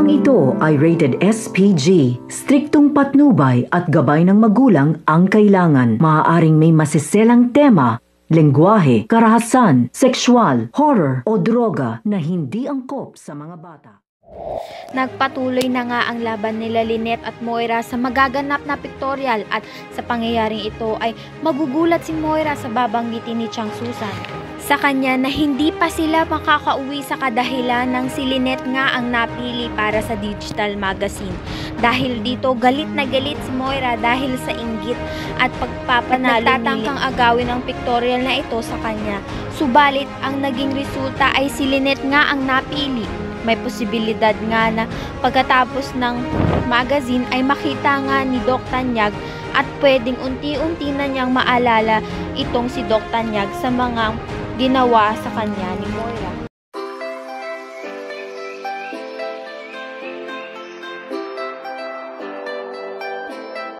Programang ito ay rated SPG. Striktong patnubay at gabay ng magulang ang kailangan. Maaaring may masiselang tema, lengguwahe, karahasan, sexual, horror o droga na hindi angkop sa mga bata. Nagpatuloy na nga ang laban nila Lynette at Moira sa magaganap na pictorial at sa pangyayaring ito ay magugulat si Moira sa babanggitin ni Chang Susan sa kanya na hindi pa sila makakauwi sa kadahilan ng si Lynette nga ang napili para sa digital magazine. Dahil dito galit na galit si Moira dahil sa inggit at pagpapanalo nagtatangkang agawin ang pictorial na ito sa kanya. Subalit ang naging resulta ay si Lynette nga ang napili. May posibilidad nga na pagkatapos ng magazine ay makita nga ni Doc Tanyag at pwedeng unti-unti na niyang maalala itong si Doc Tanyag sa mga ginawa sa kanya ni Moira.